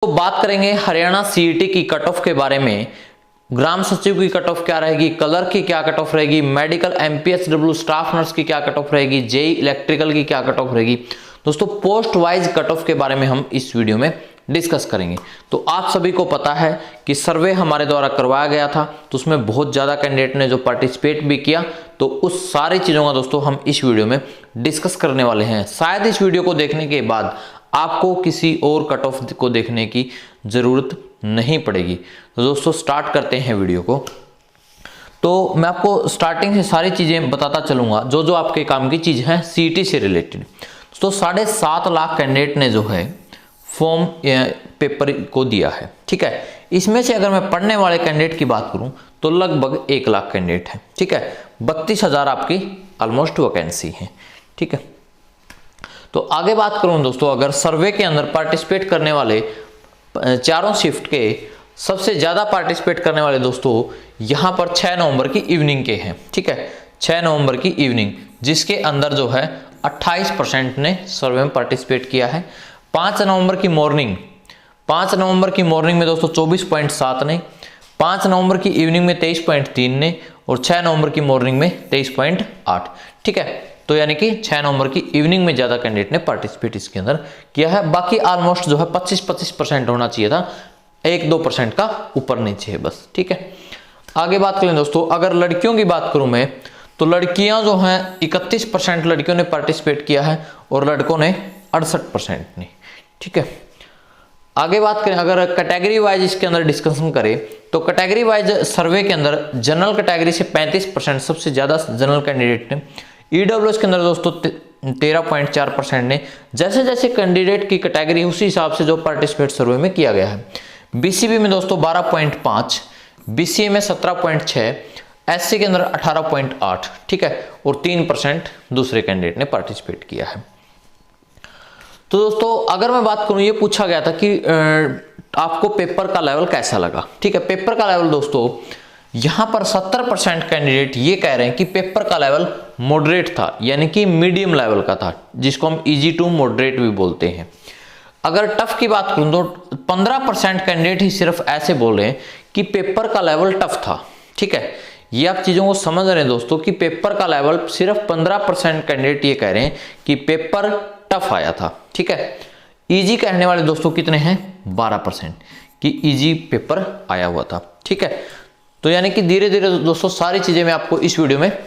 तो बात करेंगे हरियाणा सीईटी की कट ऑफ के बारे में। ग्राम सचिव की कट ऑफ क्या रहेगी, कलर की क्या कट ऑफ रहेगी, मेडिकल एमपीएसडब्ल्यू स्टाफ नर्स की क्या कट ऑफ रहेगी, जेई इलेक्ट्रिकल की क्या कट ऑफ रहेगी। दोस्तों पोस्ट वाइज कट ऑफ के बारे में हम इस वीडियो में डिस्कस करेंगे। तो आप सभी को पता है कि सर्वे हमारे द्वारा करवाया गया था, तो उसमें बहुत ज़्यादा कैंडिडेट ने जो पार्टिसिपेट भी किया, तो उस सारी चीज़ों का दोस्तों हम इस वीडियो में डिस्कस करने वाले हैं। शायद इस वीडियो को देखने के बाद आपको किसी और कट ऑफ को देखने की ज़रूरत नहीं पड़ेगी। तो दोस्तों स्टार्ट करते हैं वीडियो को। तो मैं आपको स्टार्टिंग से सारी चीज़ें बताता चलूँगा जो जो आपके काम की चीज़ है सीईटी से रिलेटेड। तो 7.5 लाख कैंडिडेट ने जो है फॉर्म पेपर को दिया है, ठीक है। इसमें से अगर मैं पढ़ने वाले कैंडिडेट की बात करूं तो लगभग 1 लाख कैंडिडेट है, ठीक है। 32,000 आपकी ऑलमोस्ट वैकेंसी है, ठीक है। तो आगे बात करूं दोस्तों, अगर सर्वे के अंदर पार्टिसिपेट करने वाले चारों शिफ्ट के सबसे ज़्यादा पार्टिसिपेट करने वाले दोस्तों यहाँ पर 6 नवंबर की इवनिंग के हैं, ठीक है। 6 नवंबर की इवनिंग, जिसके अंदर जो है 28% ने सर्वे में पार्टिसिपेट किया है। 5 नवंबर की मॉर्निंग, 5 नवंबर की मॉर्निंग में दोस्तों 24.7 ने, 5 नवंबर की इवनिंग में 23.3 ने और 6 नवंबर की मॉर्निंग में 23.8, ठीक है। तो यानी कि 6 नवंबर की इवनिंग में ज़्यादा कैंडिडेट ने पार्टिसिपेट इसके अंदर किया है। बाकी ऑलमोस्ट जो है 25% होना चाहिए था, 1-2% का ऊपर नीचे है बस, ठीक है। आगे बात करें दोस्तों, अगर लड़कियों की बात करूं मैं, तो लड़कियां जो हैं 31% लड़कियों ने पार्टिसिपेट किया है और लड़कों ने 68% ने, ठीक है। आगे बात करें, अगर कैटेगरी वाइज इसके अंदर डिस्कशन करें तो कैटेगरी वाइज सर्वे के अंदर जनरल कैटेगरी से 35% सबसे ज़्यादा जनरल कैंडिडेट ने, ईडब्ल्यूएस के अंदर दोस्तों 13.4% ने। जैसे जैसे कैंडिडेट की कैटेगरी उसी हिसाब से जो पार्टिसिपेट सर्वे में किया गया है। बीसीबी में दोस्तों 12.5, बीसीए में 17.6, एससी के अंदर 18.8, ठीक है, और 3% दूसरे कैंडिडेट ने पार्टिसिपेट किया है। तो दोस्तों अगर मैं बात करूं, ये पूछा गया था कि आपको पेपर का लेवल कैसा लगा, ठीक है। पेपर का लेवल दोस्तों यहां पर 70% कैंडिडेट ये कह रहे हैं कि पेपर का लेवल मॉडरेट था, यानी कि मीडियम लेवल का था, जिसको हम इजी टू मॉडरेट भी बोलते हैं। अगर टफ की बात करूं तो 15% कैंडिडेट ही सिर्फ ऐसे बोल रहे हैं कि पेपर का लेवल टफ था, ठीक है। ये आप चीज़ों को समझ रहे हैं दोस्तों कि पेपर का लेवल सिर्फ 15% कैंडिडेट ये कह रहे हैं कि पेपर टफ आया था, ठीक है। इजी कहने वाले दोस्तों कितने हैं, 12% कि इजी पेपर आया हुआ था, ठीक है। तो यानी कि धीरे धीरे दोस्तों सारी चीज़ें मैं आपको इस वीडियो में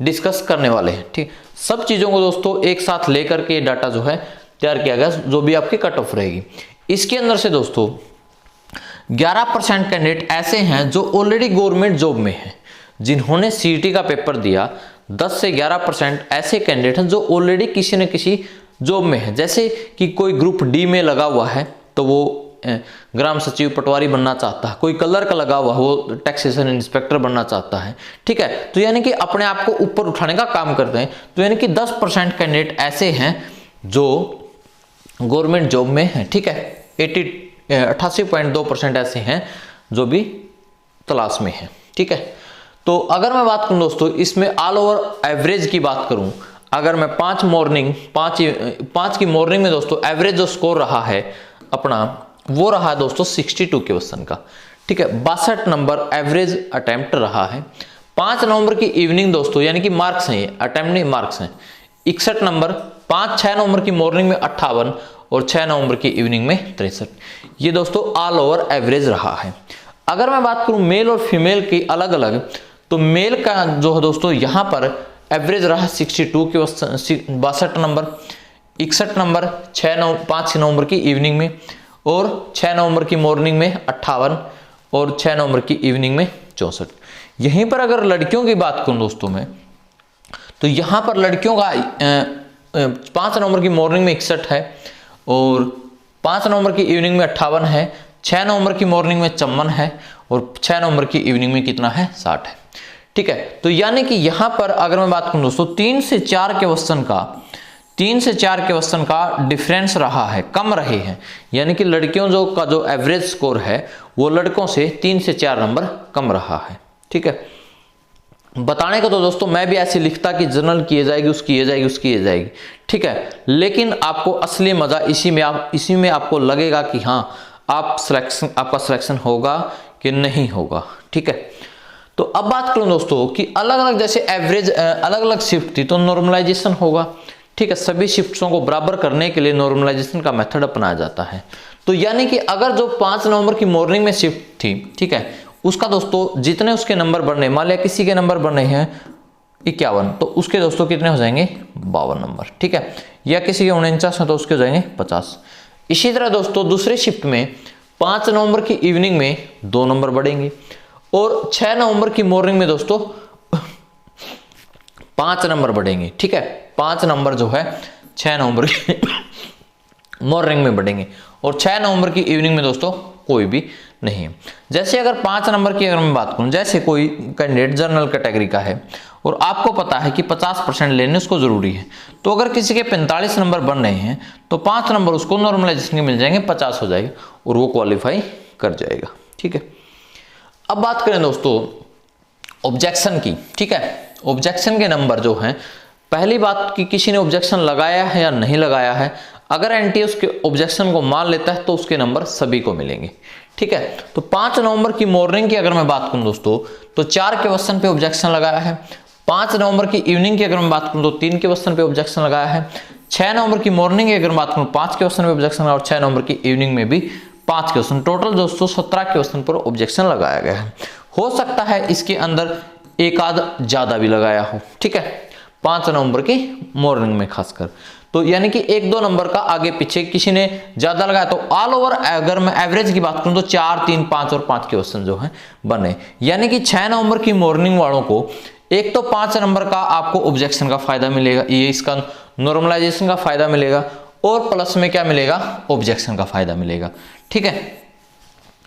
डिस्कस करने वाले हैं, ठीक। सब चीज़ों को दोस्तों एक साथ लेकर के डाटा जो है तैयार किया गया, जो भी आपकी कट ऑफ रहेगी। इसके अंदर से दोस्तों 11% कैंडिडेट ऐसे हैं जो ऑलरेडी गवर्नमेंट जॉब में हैं, जिन्होंने सीईटी का पेपर दिया। 10 से 11% ऐसे कैंडिडेट हैं जो ऑलरेडी किसी न किसी जॉब में है। जैसे कि कोई ग्रुप डी में लगा हुआ है तो वो ग्राम सचिव पटवारी बनना चाहता है, कोई कलर का लगा हुआ वो टैक्सेशन इंस्पेक्टर बनना चाहता है, ठीक है। तो यानी कि अपने आप को ऊपर उठाने का काम करते हैं। तो यानी कि 10% कैंडिडेट ऐसे हैं जो गवर्नमेंट जॉब में है, ठीक है। 88.2% ऐसे हैं जो भी तलाश में है, ठीक है। तो अगर मैं बात करूं दोस्तों, इसमें ऑल ओवर एवरेज की बात करूं, अगर मैं 5 की मॉर्निंग में दोस्तों एवरेज जो स्कोर रहा है अपना, वो रहा है दोस्तों 62 क्वेश्चन का, ठीक है। 62 नंबर एवरेज अटेम्प्ट रहा है। 5 नवंबर की इवनिंग दोस्तों, यानी कि मार्क्स हैं, ये अटेम्प्ट नहीं मार्क्स हैं, 61 नंबर। 6 नवंबर की मॉर्निंग में 58 और 6 नवंबर की इवनिंग में 63। ये दोस्तों ऑल ओवर एवरेज रहा है। अगर मैं बात करूं मेल और फीमेल की अलग अलग, तो मेल का जो है दोस्तों यहाँ पर एवरेज रहा 62 के 62 नंबर, 61 नंबर 5 नवंबर की इवनिंग में, और 6 नवंबर की मॉर्निंग में 58 और 6 नवंबर की इवनिंग में 64। यहीं पर अगर लड़कियों की बात करूं दोस्तों मैं, तो यहाँ पर लड़कियों का 5 नवंबर की मॉर्निंग में 61 है और 5 नवंबर की इवनिंग में 58 है, 6 नवंबर की मॉर्निंग में 54 है और 6 नवंबर की इवनिंग में कितना है, 60 है, ठीक है। तो यानी कि यहाँ पर अगर मैं बात करूं दोस्तों 3 से 4 क्वेश्चन का डिफरेंस रहा है, कम रहे हैं। यानी कि लड़कियों का जो एवरेज स्कोर है वो लड़कों से 3 से 4 नंबर कम रहा है, ठीक है। बताने को तो दोस्तों मैं भी ऐसे लिखता कि जनरल की जाएगी, उसकी ये जाएगी, ठीक है। लेकिन आपको असली मजा इसी में आपको लगेगा कि हाँ आपका सिलेक्शन होगा कि नहीं होगा। ठीक है, तो अब बात करूं दोस्तों कि अलग अलग जैसे एवरेज अलग अलग शिफ्ट थी तो नॉर्मलाइजेशन होगा। ठीक है, सभी शिफ्ट्सों को बराबर करने के लिए नॉर्मलाइजेशन का मेथड अपनाया जाता है। तो यानी कि अगर जो 5 नवंबर की मॉर्निंग में शिफ्ट थी, ठीक है, उसका दोस्तों जितने उसके नंबर बढ़ने, मान लिया किसी के नंबर बढ़ने हैं 51, तो उसके दोस्तों कितने हो जाएंगे 52 नंबर। ठीक है, या किसी के 49 है तो उसके हो जाएंगे 50। इसी तरह दोस्तों दूसरे शिफ्ट में 5 नवंबर की इवनिंग में 2 नंबर बढ़ेंगे और 6 नवंबर की मॉर्निंग में दोस्तों 5 नंबर बढ़ेंगे। ठीक है, 5 नंबर जो है 6 नवंबर की मॉर्निंग में बढ़ेंगे और 6 नवंबर की इवनिंग में दोस्तों कोई भी नहीं है। जैसे अगर 5 नंबर की अगर मैं बात करूं, जैसे कोई कैंडिडेट जनरल कैटेगरी का है और आपको पता है कि 50% लेने उसको जरूरी है, तो अगर किसी के 45 नंबर बन रहे हैं तो 5 नंबर उसको नॉर्मलाइजेशन के मिल जाएंगे, 50 हो जाएगा और वो क्वालिफाई कर जाएगा। ठीक है, अब बात करें दोस्तों ऑब्जेक्शन की। ठीक है, ऑब्जेक्शन के नंबर जो हैं, पहली बात कि किसी ने ऑब्जेक्शन लगाया है या नहीं लगाया है, अगर एनटीए उसके ऑब्जेक्शन को मान लेता है तो उसके नंबर सभी को मिलेंगे। ठीक है, तो 5 नवंबर की मॉर्निंग की अगर मैं बात करूं दोस्तों तो 4 के क्वेश्चन पे ऑब्जेक्शन लगाया है। 5 नवंबर की इवनिंग की अगर मैं बात करूं तो 3 के क्वेश्चन पे ऑब्जेक्शन लगाया है। 6 नवंबर की मॉर्निंग की अगर मैं बात करूं 5 के क्वेश्चन पे ऑब्जेक्शन लगाया और 6 नवंबर की इवनिंग में भी 5 क्वेश्चन, टोटल दोस्तों 17 क्वेश्चन पर ऑब्जेक्शन लगाया गया है। हो सकता है इसके अंदर एक आध ज्यादा भी लगाया हो। ठीक है, 5 नवंबर की मॉर्निंग में खासकर, तो यानी कि 1-2 नंबर का आगे पीछे किसी ने ज्यादा लगाया, तो ऑल ओवर अगर मैं एवरेज की बात करूं तो 4, 3, 5 और 5 के क्वेश्चन जो है बने। यानी कि 6 नवंबर की मॉर्निंग वालों को एक तो 5 नंबर का आपको ऑब्जेक्शन का फायदा मिलेगा, ये इसका नॉर्मलाइजेशन का फायदा मिलेगा और प्लस में क्या मिलेगा, ऑब्जेक्शन का फायदा मिलेगा। ठीक है,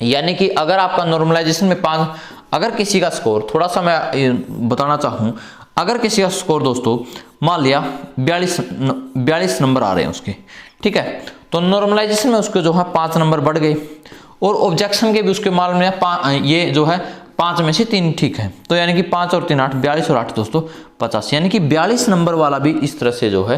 यानी कि अगर आपका नॉर्मलाइजेशन में 5, अगर किसी का स्कोर थोड़ा सा मैं बताना चाहूं, अगर किसी का स्कोर दोस्तों मान लिया 42 नंबर आ रहे हैं उसके, ठीक है, तो नॉर्मलाइजेशन में उसके जो है 5 नंबर बढ़ गए और ऑब्जेक्शन के भी उसके मान में ये जो है 5 में से 3 ठीक है, तो यानी कि 5 और 3 8, 42 और 8 दोस्तों 50, यानी कि 42 नंबर वाला भी इस तरह से जो है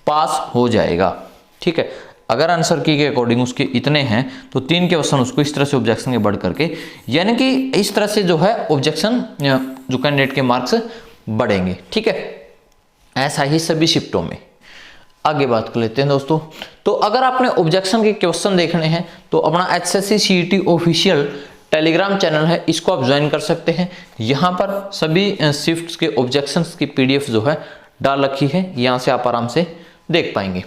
पास हो जाएगा। ठीक है, अगर आंसर की के अकॉर्डिंग उसके इतने हैं तो 3 के क्वेश्चन उसको इस तरह से ऑब्जेक्शन के बढ़ करके, यानी कि इस तरह से जो है ऑब्जेक्शन जो कैंडिडेट के मार्क्स बढ़ेंगे। ठीक है, ऐसा ही सभी शिफ्टों में। आगे बात कर लेते हैं दोस्तों, तो अगर आपने ऑब्जेक्शन के क्वेश्चन देखने हैं तो अपना HSC CET official Telegram channel है, इसको आप ज्वाइन कर सकते हैं। यहाँ पर सभी शिफ्ट्स के ऑब्जेक्शंस की पीडीएफ जो है डाल रखी है, यहाँ से आप आराम से देख पाएंगे।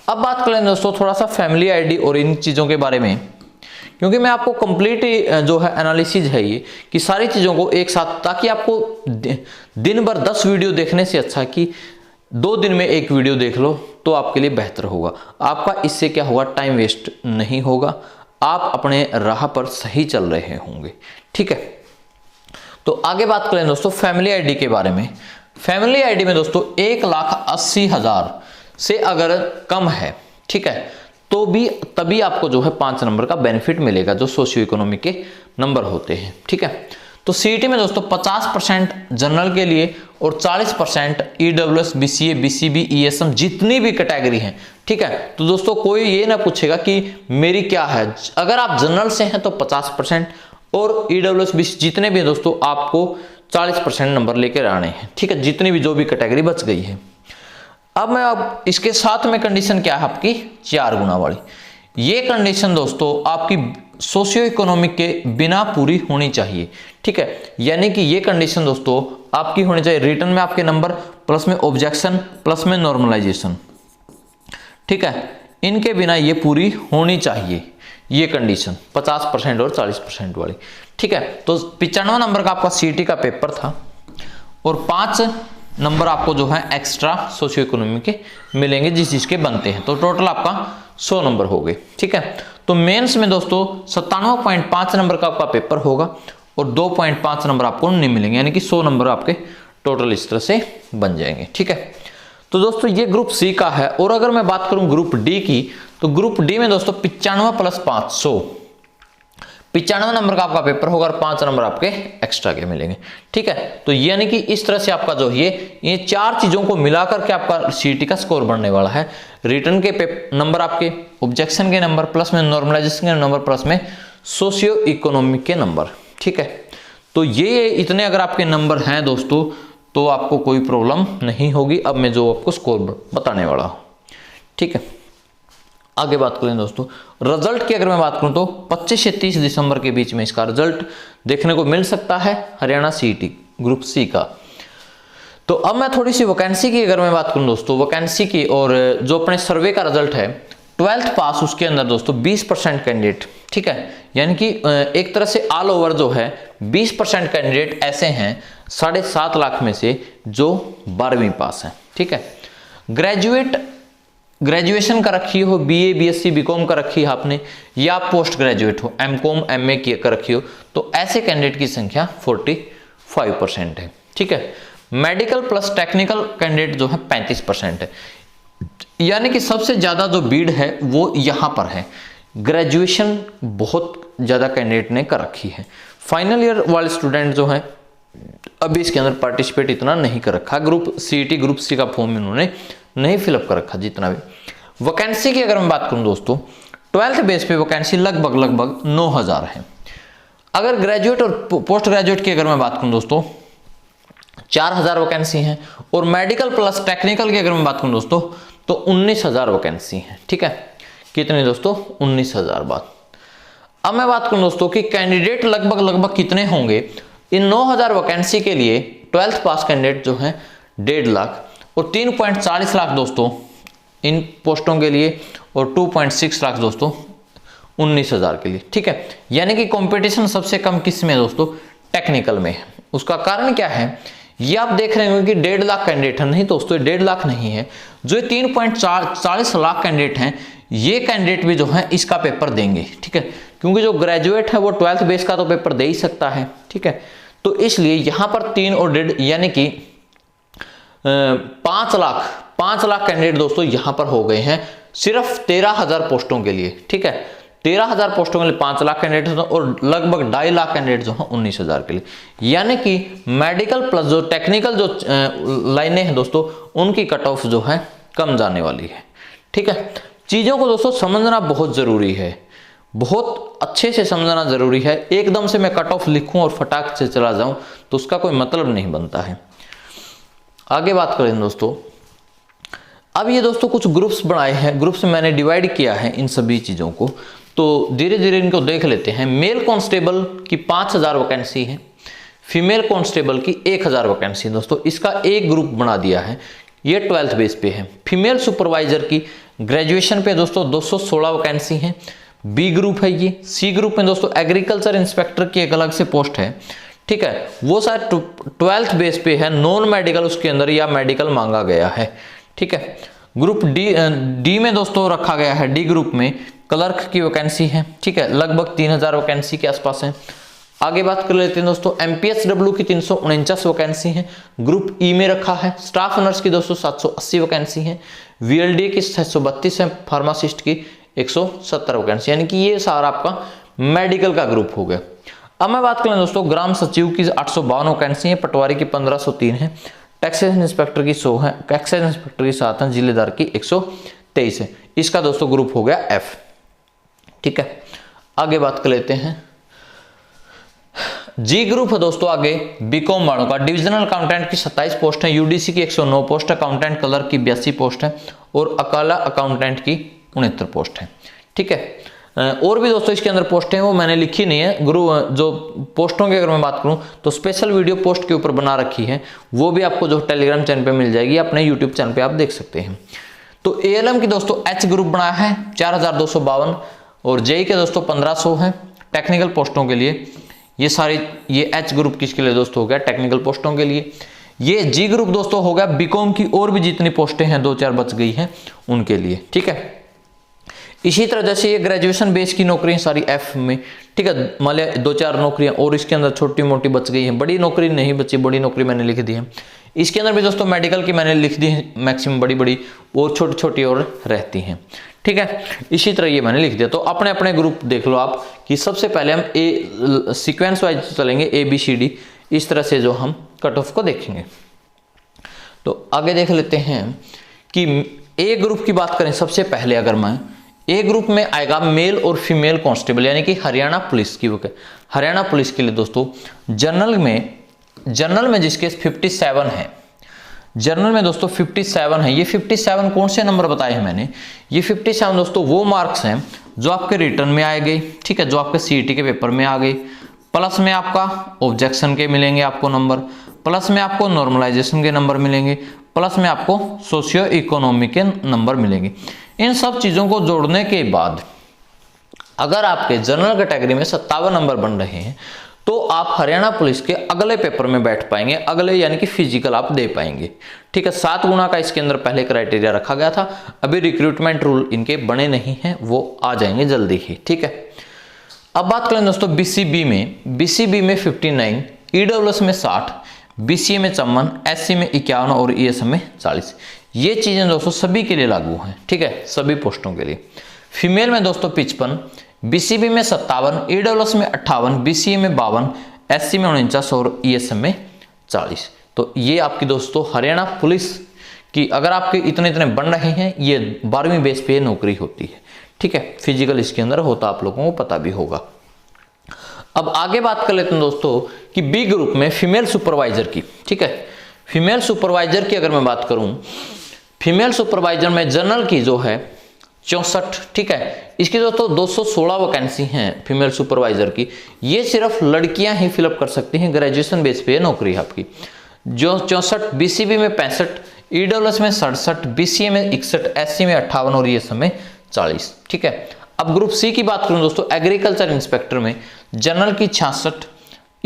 अब बात करें दोस्तों थोड़ा सा फैमिली आईडी और इन चीज़ों के बारे में, क्योंकि मैं आपको कंप्लीट जो है एनालिसिस है ये कि सारी चीज़ों को एक साथ, ताकि आपको दिन भर 10 वीडियो देखने से अच्छा कि 2 दिन में 1 वीडियो देख लो तो आपके लिए बेहतर होगा। आपका इससे क्या होगा, टाइम वेस्ट नहीं होगा, आप अपने राह पर सही चल रहे होंगे। ठीक है, तो आगे बात करें दोस्तों फैमिली आईडी के बारे में। फैमिली आईडी में दोस्तों 1,80,000 से अगर कम है, ठीक है, तो भी तभी आपको जो है 5 नंबर का बेनिफिट मिलेगा, जो सोशियो इकोनॉमिक के नंबर होते हैं। ठीक है, तो सीईटी में दोस्तों 50% जनरल के लिए और 40% ईडब्ल्यूएस, बीसीए, बीसीबी, ईएसएम जितनी भी कैटेगरी है। ठीक है, तो दोस्तों कोई ये ना पूछेगा कि मेरी क्या है, अगर आप जनरल से हैं तो 50% और ईडब्ल्यूएस, बीसी जितने भी दोस्तों आपको 40% नंबर लेकर आने हैं। ठीक है, जितनी भी जो भी कैटेगरी बच गई है। अब इसके साथ में कंडीशन क्या है आपकी 4 गुना वाली। ये कंडीशन दोस्तों आपकी सोशियो इकोनॉमिक के बिना पूरी होनी चाहिए। ठीक है, यानी कि ये कंडीशन दोस्तों आपकी होनी चाहिए, रिटर्न में आपके नंबर प्लस में ऑब्जेक्शन प्लस में नॉर्मलाइजेशन। ठीक है, इनके बिना ये पूरी होनी चाहिए ये कंडीशन 50% और 40% वाली। ठीक है, तो 95 नंबर का आपका सीईटी का पेपर था और 5 नंबर आपको जो है एक्स्ट्रा सोशियो इकोनॉमिक के मिलेंगे जिस चीज के बनते हैं, तो टोटल आपका 100 नंबर हो गए। ठीक है, तो मेंस में दोस्तों 97.5 नंबर का आपका पेपर होगा और 2.5 नंबर आपको नहीं मिलेंगे, यानी कि 100 नंबर आपके टोटल इस तरह से बन जाएंगे। ठीक है, तो दोस्तों ये ग्रुप सी का है। और अगर मैं बात करूं ग्रुप डी की, तो ग्रुप डी में दोस्तों 95 + 500 95 नंबर का आपका पेपर होगा और 5 नंबर आपके एक्स्ट्रा के मिलेंगे। ठीक है, तो यानी कि इस तरह से आपका जो ये 4 चीजों को मिलाकर के आपका सीईटी का स्कोर बढ़ने वाला है। रिटर्न के नंबर आपके, ऑब्जेक्शन के नंबर, प्लस में नॉर्मलाइजेशन के नंबर, प्लस में सोशियो इकोनॉमिक के नंबर। ठीक है, तो ये इतने अगर आपके नंबर हैं दोस्तों तो आपको कोई प्रॉब्लम नहीं होगी। अब मैं जो आपको स्कोर बताने वाला हूं। ठीक है, आगे बात करें दोस्तों रिजल्ट की। अगर मैं बात करूं तो 25 से 30 दिसंबर के बीच में इसका रिजल्ट देखने को मिल सकता है हरियाणा सीईटी ग्रुप सी का। तो अब मैं थोड़ी सी वैकेंसी की अगर मैं बात करूं दोस्तों, वैकेंसी की और जो अपने सर्वे का रिजल्ट है 12th पास, उसके अंदर दोस्तों 20% कैंडिडेट। ठीक है, यानी कि एक तरह से ऑल ओवर जो है 20% कैंडिडेट ऐसे हैं 7.5 लाख में से जो 12वीं पास है। ठीक है, ग्रेजुएशन का रखी हो, बीए, बीएससी, बीकॉम का रखी है आपने, या पोस्ट ग्रेजुएट हो, एमकॉम, एमए की कर रखी हो, तो ऐसे कैंडिडेट की संख्या 45% है। ठीक है, मेडिकल प्लस टेक्निकल कैंडिडेट जो है 35% है। यानी कि सबसे ज्यादा जो भीड़ है वो यहां पर है। ग्रेजुएशन बहुत ज्यादा कैंडिडेट ने कर रखी है। फाइनल ईयर वाले स्टूडेंट जो है अभी इसके अंदर पार्टिसिपेट इतना नहीं कर रखा। ग्रुप सीईटी ग्रुप सी का फॉर्म इन्होंने नहीं फिलअप कर रखा जितना भी। वैकेंसी की अगर मैं बात करूं दोस्तों 12th बेस पे वैकेंसी लगभग 9000 है। अगर ग्रेजुएट और पोस्ट ग्रेजुएट की अगर मैं बात करूं दोस्तों 4000 वैकेंसी है। और मेडिकल प्लस टेक्निकल की अगर मैं बात करूं दोस्तों तो 19000 वैकेंसी है। ठीक है, कितने दोस्तों 19000 बात। अब मैं बात करूं दोस्तों कि कैंडिडेट लगभग कितने होंगे। इन 9000 वैकेंसी के लिए 12th पास कैंडिडेट जो है 1.5 लाख और 3.40 लाख दोस्तों इन पोस्टों के लिए और 2.6 लाख दोस्तों 19000 के लिए। ठीक है, यानी कि कंपटीशन सबसे कम किस में दोस्तों, टेक्निकल में है। उसका कारण क्या है, ये आप देख रहे होंगे कि 1.5 लाख कैंडिडेट है। नहीं दोस्तों, 1.5 लाख नहीं है, जो 3.40 लाख कैंडिडेट हैं, ये कैंडिडेट भी जो है इसका पेपर देंगे। ठीक है, क्योंकि जो ग्रेजुएट है वो 12th बेस का तो पेपर दे ही सकता है। ठीक है, तो इसलिए यहां पर 3 और 1.5 यानी कि 5 लाख कैंडिडेट दोस्तों यहां पर हो गए हैं सिर्फ 13,000 पोस्टों के लिए। ठीक है, 13,000 पोस्टों के लिए 5 लाख कैंडिडेट और लगभग 2.5 लाख कैंडिडेट जो है 19,000 के लिए। यानी कि मेडिकल प्लस जो टेक्निकल जो लाइनें हैं दोस्तों उनकी कट ऑफ जो है कम जाने वाली है। ठीक है, चीजों को दोस्तों समझना बहुत जरूरी है, बहुत अच्छे से समझना जरूरी है। एकदम से मैं कट ऑफ लिखूं और फटाक से चला जाऊं तो उसका कोई मतलब नहीं बनता है। आगे बात करें दोस्तों, अब ये दोस्तों कुछ ग्रुप्स बनाए हैं, ग्रुप्स में मैंने डिवाइड किया है इन सभी चीजों को, तो धीरे धीरे इनको देख लेते हैं। मेल कांस्टेबल की 5000 वैकेंसी है, फीमेल कांस्टेबल की 1000 वैकेंसी है दोस्तों। इसका एक ग्रुप बना दिया है, ये 12th बेस पे है। फीमेल सुपरवाइजर की ग्रेजुएशन पे दोस्तों 216 वैकेंसी है, बी ग्रुप है ये। सी ग्रुप में दोस्तों एग्रीकल्चर इंस्पेक्टर की एक अलग से पोस्ट है। ठीक है, वो शायद 12th बेस पे है, नॉन मेडिकल उसके अंदर या मेडिकल मांगा गया है। ठीक है, ग्रुप डी में दोस्तों रखा गया है, डी ग्रुप में क्लर्क की वैकेंसी है। ठीक है, लगभग 3000 वैकेंसी के आसपास है। आगे बात कर लेते हैं दोस्तों, एमपीएसडब्ल्यू की 349 वैकेंसी है, ग्रुप ई में रखा है। स्टाफ नर्स की दोस्तों 780 वैकेंसी है, वीएलडी की 632 है, फार्मासिस्ट की 170 वैकेंसी, यानी कि ये सारा आपका मेडिकल का ग्रुप हो गया। अब मैं बात करें दोस्तों ग्राम सचिव की 852 वैकेंसी है, पटवारी की 1503 है, टैक्सेशन इंस्पेक्टर की 100 है, टैक्सेशन इंस्पेक्टर की 7 है, जिलेदार की 123 है। इसका दोस्तों ग्रुप हो गया एफ। ठीक है, आगे बात कर लेते हैं। जी ग्रुप है दोस्तों आगे बीकॉम वालों का। डिविजनल अकाउंटेंट की 27 पोस्ट है, यूडीसी की 109 पोस्ट है, अकाउंटेंट क्लर्क की 82 पोस्ट है और अकाला अकाउंटेंट की 69 पोस्ट है। ठीक है, और भी दोस्तों इसके अंदर पोस्ट हैं, वो मैंने लिखी नहीं है। जो पोस्टों की अगर मैं बात करूं तो स्पेशल वीडियो पोस्ट के ऊपर बना रखी है, वो भी आपको जो टेलीग्राम चैनल पे मिल जाएगी, अपने यूट्यूब चैनल पे आप देख सकते हैं। तो एएलएम की दोस्तों एच ग्रुप बनाया है 4252 और जेई के दोस्तों 1500 है टेक्निकल पोस्टों के लिए। ये सारी ये एच ग्रुप किसके लिए दोस्तों हो गया, टेक्निकल पोस्टों के लिए। ये जी ग्रुप दोस्तों हो गया बीकॉम की और भी जितनी पोस्टें हैं 2-4 बच गई हैं उनके लिए। ठीक है, इसी तरह जैसे ये ग्रेजुएशन बेस की नौकरियां सारी एफ में। ठीक है, मान लिया 2-4 नौकरियां और इसके अंदर छोटी मोटी बच गई हैं, बड़ी नौकरी नहीं बची, बड़ी नौकरी मैंने लिख दी है। इसके अंदर भी दोस्तों मेडिकल की मैंने लिख दी है मैक्सिमम बड़ी बड़ी, और छोटी छोटी और रहती हैं। ठीक है। इसी तरह ये मैंने लिख दिया। तो अपने अपने ग्रुप देख लो आप कि सबसे पहले हम ए सीक्वेंस वाइज चलेंगे, ABCD, इस तरह से जो हम कट ऑफ को देखेंगे। तो आगे देख लेते हैं कि ए ग्रुप की बात करें। सबसे पहले अगर मैं ए ग्रुप में आएगा मेल और फीमेल कांस्टेबल, यानी कि हरियाणा पुलिस की वो हरियाणा पुलिस के लिए दोस्तों जनरल में जिसके 57 है, जनरल में दोस्तों 57 है। ये 57 कौन से नंबर बताए हैं मैंने? ये 57 दोस्तों वो मार्क्स हैं जो आपके रिटर्न में आए गए, ठीक है, जो आपके CET के पेपर में आ गए, प्लस में आपका ऑब्जेक्शन के मिलेंगे आपको नंबर, प्लस में आपको नॉर्मलाइजेशन के नंबर मिलेंगे, प्लस में आपको सोशियो इकोनॉमिक के नंबर मिलेंगे। इन सब चीजों को जोड़ने के बाद अगर आपके जनरल कैटेगरी में 57 नंबर बन रहे हैं तो आप हरियाणा पुलिस के अगले पेपर में बैठ पाएंगे, अगले यानी कि फिजिकल आप दे पाएंगे, ठीक है। 7 गुना का इसके अंदर पहले क्राइटेरिया रखा गया था, अभी रिक्रूटमेंट रूल इनके बने नहीं हैं, वो आ जाएंगे जल्दी ही, ठीक है। अब बात करें दोस्तों BCB में 59, EWS में 60, BCA में 54, SC में 51 और ESM में 40। ये चीजें दोस्तों सभी के लिए लागू हैं, ठीक है, सभी पोस्टों के लिए। फीमेल में दोस्तों 55, BCB में 57, EWS में 58, BCA में 52, SC में 49 और ESM में 40। तो ये आपकी दोस्तों हरियाणा पुलिस की अगर आपके इतने बन रहे हैं, ये 12वीं बेस पे नौकरी होती है, ठीक है। फिजिकल इसके अंदर होता, आप लोगों को पता भी होगा। अब आगे बात कर लेते हैं दोस्तों कि B ग्रुप में फीमेल सुपरवाइजर की, ठीक है। फीमेल सुपरवाइजर की अगर मैं बात करूं, फीमेल सुपरवाइजर में जनरल की जो है 64, ठीक है। इसकी दोस्तों 216 वैकेंसी हैं फीमेल सुपरवाइजर की। ये सिर्फ लड़कियां ही फिलअप कर सकती हैं, ग्रेजुएशन बेस पे नौकरी है आपकी। जो 64, BCB में 65, EWS में 67, BCA में 61, SC में 58 और ESM में 40, ठीक है। अब ग्रुप C की बात करूं दोस्तों, एग्रीकल्चर इंस्पेक्टर में जनरल की 66,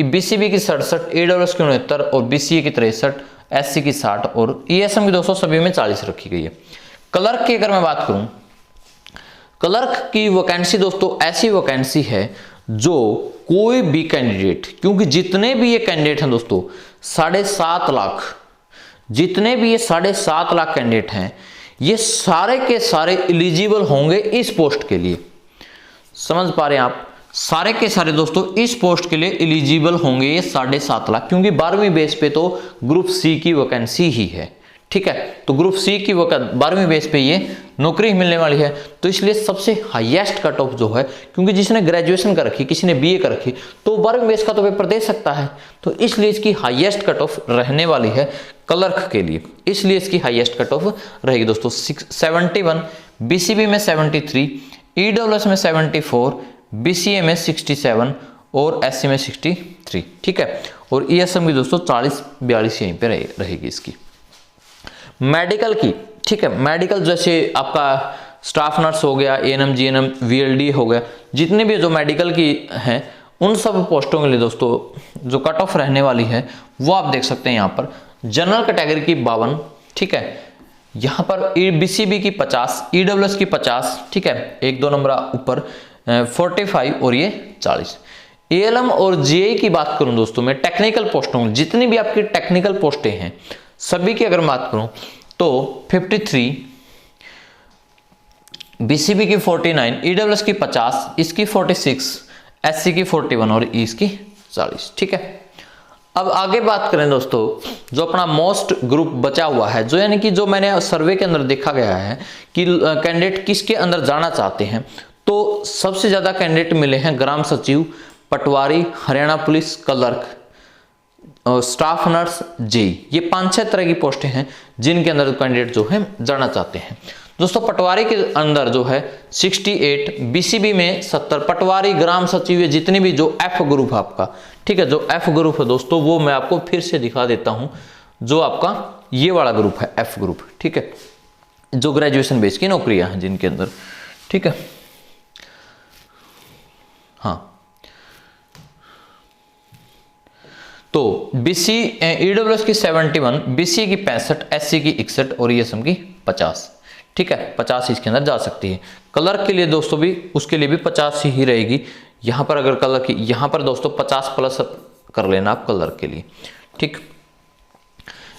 BCB की 67, EWS की 69 और BCA की 63, SC की 60 और ESM की दोस्तों सभी में 40 रखी गई है। क्लर्क की अगर मैं बात करूं, क्लर्क की वैकेंसी दोस्तों ऐसी वैकेंसी है जो कोई भी कैंडिडेट, क्योंकि जितने भी ये कैंडिडेट हैं दोस्तों 7.5 लाख, जितने भी ये 7.5 लाख कैंडिडेट हैं, ये सारे के सारे एलिजिबल होंगे इस पोस्ट के लिए। समझ पा रहे हैं आप? सारे के सारे दोस्तों इस पोस्ट के लिए एलिजिबल होंगे ये 7.5 लाख, क्योंकि 12वीं बेस पे तो ग्रुप C की वैकेंसी ही है, ठीक है। तो ग्रुप C की 12वीं बेस पे ये नौकरी मिलने वाली है, तो इसलिए सबसे हाईएस्ट कट ऑफ जो है, क्योंकि जिसने ग्रेजुएशन कर रखी, किसी ने BA कर रखी, तो 12वीं बेस का तो पेपर दे सकता है, तो इसलिए इसकी हाईएस्ट कट ऑफ रहने वाली है क्लर्क के लिए। इसलिए इसकी हाईएस्ट कट ऑफ रहेगी दोस्तों 71, BCB में 73, EWS में 74, BCA में 67 और SC में 63, ठीक है। और ESM की दोस्तों 40-42 यहीं पे रहेगी इसकी। मेडिकल की, ठीक है, मेडिकल जैसे आपका स्टाफ नर्स हो गया, ANM GNM VLD हो गया, जितने भी जो मेडिकल की हैं उन सब पोस्टों के लिए दोस्तों जो कट ऑफ रहने वाली है वो आप देख सकते हैं यहाँ पर। जनरल कैटेगरी की 52, ठीक है, यहाँ पर BCB की 50, EWS की 50, ठीक है, 1-2 नंबर ऊपर 45 और ये 40। ALM और GI की बात करूं दोस्तों मैं, टेक्निकल पोस्टों जितनी भी आपकी टेक्निकल पोस्टें हैं सभी की अगर बात करूं तो 53, BCB की 49, EWS की 50, इसकी 46, SC की 41 और E इसकी 40, ठीक है। अब आगे बात करें दोस्तों, जो अपना मोस्ट ग्रुप बचा हुआ है, जो यानी कि जो मैंने सर्वे के अंदर देखा गया है कि कैंडिडेट किसके अंदर जाना चाहते हैं, तो सबसे ज्यादा कैंडिडेट मिले हैं ग्राम सचिव, patwari, Haryana police, clerk, staff nurse, JE. ये 5-6 तरह की पोस्टें हैं जिनके अंदर कैंडिडेट जो है जाना चाहते हैं। दोस्तों पटवारी के अंदर जो है 68, BCB में 70, पटवारी, ग्राम सचिव, ये जितनी भी जो F ग्रुप है आपका, ठीक है, जो F ग्रुप है दोस्तों वो मैं आपको फिर से दिखा देता हूं, जो आपका ये वाला ग्रुप है F ग्रुप, ठीक है, जो ग्रेजुएशन बेस की नौकरियां हैं जिनके अंदर, ठीक है। हाँ, तो EWS की 71, BCA की 65, SC की 61 और ESM की 50, ठीक है, 50 इसके अंदर जा सकती है। क्लर्क के लिए दोस्तों भी उसके लिए भी 50 ही रहेगी। यहां पर अगर क्लर्क की, यहां पर दोस्तों 50 प्लस कर लेना आप क्लर्क के लिए, ठीक।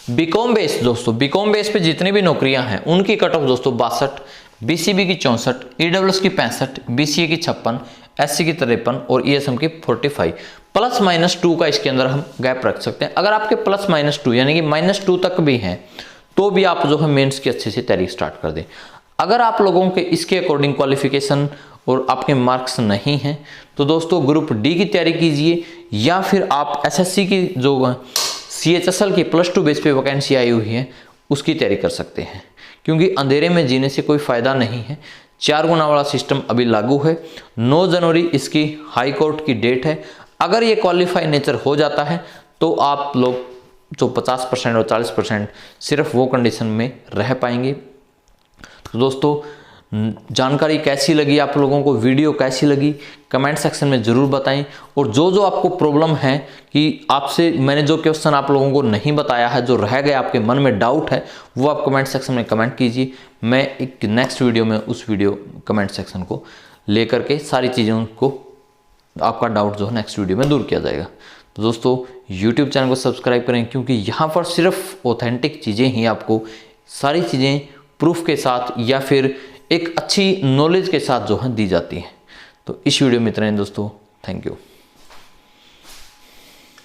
बीकॉम बेस दोस्तों, बीकॉम बेस पे जितनी भी नौकरियां हैं उनकी कट ऑफ दोस्तों 62, बीसीबी की 64, ईडब्ल्यूएस की 65, बीसीए की 56, एससी की 53 और ईएसएम की 45। +-2 का इसके अंदर हम गैप रख सकते हैं। अगर आपके +-2 यानी कि -2 तक भी हैं तो भी आप जो है मेंस की अच्छे से तैयारी स्टार्ट कर दें। अगर आप लोगों के इसके अकॉर्डिंग क्वालिफिकेशन और आपके मार्क्स नहीं हैं तो दोस्तों ग्रुप डी की तैयारी कीजिए, या फिर आप एसएससी की जो सीएचएसएल की +2 बेस पे वैकेंसी आई हुई है उसकी तैयारी कर सकते हैं, क्योंकि अंधेरे में जीने से कोई फायदा नहीं है। 4 गुना वाला सिस्टम अभी लागू है। 9 जनवरी इसकी हाई कोर्ट की डेट है। अगर ये क्वालिफाई नेचर हो जाता है तो आप लोग जो 50% और 40% सिर्फ वो कंडीशन में रह पाएंगे। तो दोस्तों जानकारी कैसी लगी आप लोगों को, वीडियो कैसी लगी कमेंट सेक्शन में ज़रूर बताएं। और जो जो आपको प्रॉब्लम है कि आपसे मैंने जो क्वेश्चन आप लोगों को नहीं बताया है, जो रह गए आपके मन में डाउट है, वो आप कमेंट सेक्शन में कमेंट कीजिए। मैं एक नेक्स्ट वीडियो में उस वीडियो कमेंट सेक्शन को लेकर के सारी चीज़ों को आपका डाउट जो है नेक्स्ट वीडियो में दूर किया जाएगा। तो दोस्तों यूट्यूब चैनल को सब्सक्राइब करें, क्योंकि यहाँ पर सिर्फ ऑथेंटिक चीज़ें ही आपको सारी चीज़ें प्रूफ के साथ या फिर एक अच्छी नॉलेज के साथ जो है दी जाती हैं। तो इस वीडियो में इतना ही दोस्तों, थैंक यू।